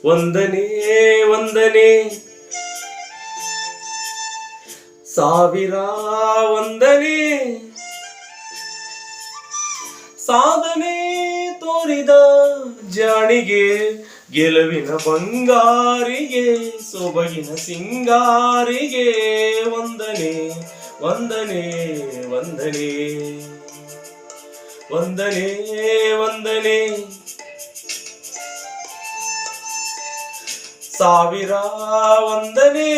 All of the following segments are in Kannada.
ವಂದನೆ ವಂದನೆ ಸಾವಿರ ವಂದನೆ ಸಾಧನೆ ತೋರಿದ ಜಾಣಿಗೆ ಗೆಲುವಿನ ಬಂಗಾರಿಗೆ ಸೊಬಗಿನ ಸಿಂಗಾರಿಗೆ ವಂದನೆ ವಂದನೆ ವಂದನೆ ವಂದನೆ ವಂದನೆ ಸಾವಿರ ವಂದನೆ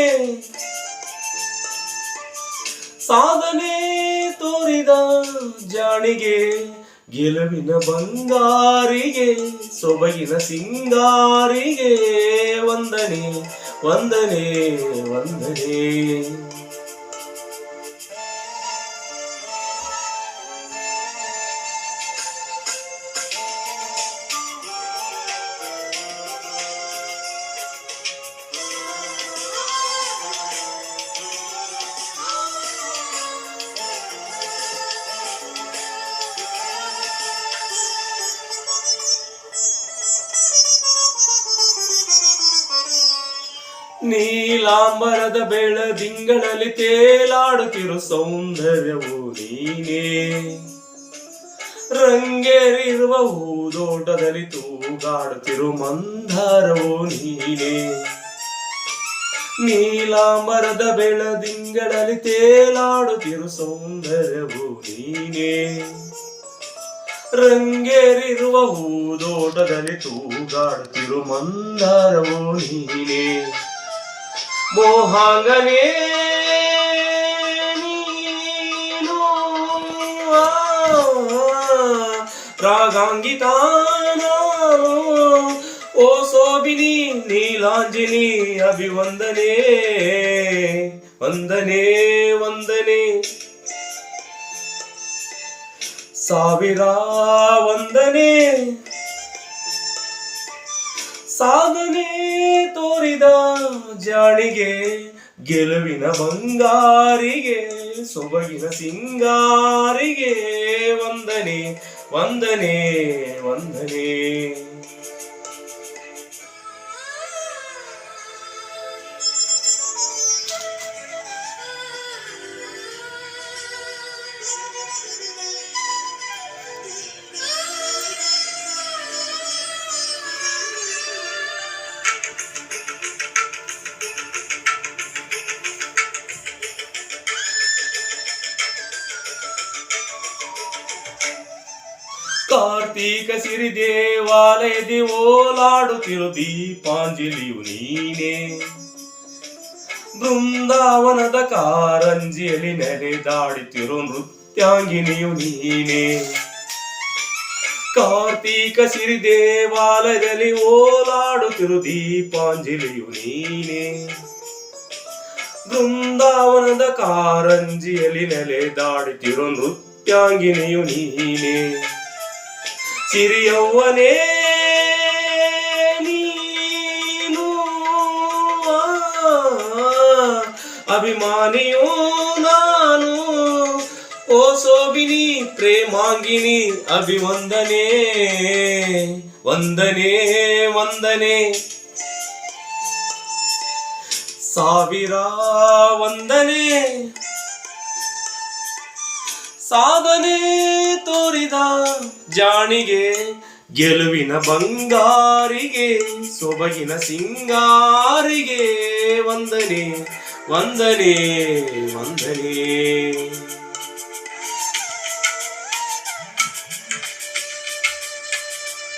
ಸಾಧನೆ ತೋರಿದ ಜಾಣಿಗೆ ಗೆಲುವಿನ ಬಂಗಾರಿಗೆ ಸೊಬಗಿನ ಸಿಂಗಾರಿಗೆ ವಂದನೆ ವಂದನೆ ವಂದನೆ ನೀಲಾಂಬರದ ಬೆಳದಿಂಗಳಲ್ಲಿ ತೇಲಾಡುತ್ತಿರು ಸೌಂದರ್ಯವು ನೀನೇ ರಂಗೇರಿರುವ ಹೂದೋಟದಲ್ಲಿ ತೂಗಾಡುತ್ತಿರು ಮಂದಾರವು ನೀನೇ ನೀಲಾಂಬರದ ಬೆಳದಿಂಗಳಲ್ಲಿ ತೇಲಾಡುತ್ತಿರು ಸೌಂದರ್ಯವು ನೀನೇ ರಂಗೇರಿರುವ ಹೂದೋಟದಲ್ಲಿ ತೂಗಾಡುತ್ತಿರು ಮಂದಾರವು ನೀನೇ ಮೋಹಾಂಗನೇ ನೀನು ರಾಗಾಂಗಿತ ನಾನು ಓ ಸೋಬಿನಿ ನೀಲಾಂಜನಿ ಅಭಿವಂದನೆ ವಂದನೆ ವಂದನೆ ಸಾವಿರ ವಂದನೆ ಸಾಧನೆ ತೋರಿದ ಜಾಣಿಗೆ ಗೆಲುವಿನ ಬಂಗಾರಿಗೆ ಸೊಬಗಿನ ಸಿಂಗಾರಿಗೆ ವಂದನೆ ವಂದನೆ ವಂದನೆ ಕಾರ್ತೀಕ ಸಿರಿ ದೇವಾಲಯದಿ ಓಲಾಡುತ್ತಿರು ದೀಪಾಂಜಲಿಯು ನೀನೇ ಬೃಂದಾವನದ ಕಾರಂಜಿಯಲ್ಲಿ ನೆರೆದಾಡುತ್ತಿರು ನೃತ್ಯಾಂಗಿನಿಯು ನೀನೇ ಕಾರ್ತೀಕ ಸಿರಿ ದೇವಾಲಯದಲ್ಲಿ ಓಲಾಡುತ್ತಿರು ದೀಪಾಂಜಲಿಯು ನೀನೇ ಬೃಂದಾವನದ ಕಾರಂಜಿಯಲ್ಲಿ ನೆಲೆದಾಡುತ್ತಿರು ನೃತ್ಯಾಂಗಿನಿಯು ನೀನೇ ಸಿರಿಯವ್ವನೇ ನೀನು ಅಭಿಮಾನಿಯೂ ನಾನು ಓ ಸೋಬಿನಿ ಪ್ರೇಮಾಂಗಿನಿ ಅಭಿವಂದನೆ ವಂದನೆ ವಂದನೆ ಸಾವಿರ ವಂದನೆ ಸಾಧನೆ ತೋರಿದ ಜಾಣಿಗೆ ಗೆಲುವಿನ ಬಂಗಾರಿಗೆ ಸೊಬಗಿನ ಸಿಂಗಾರಿಗೆ ವಂದನೆ ವಂದನೆ ವಂದನೆ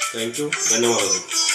ಥ್ಯಾಂಕ್ ಯು ಧನ್ಯವಾದಗಳು.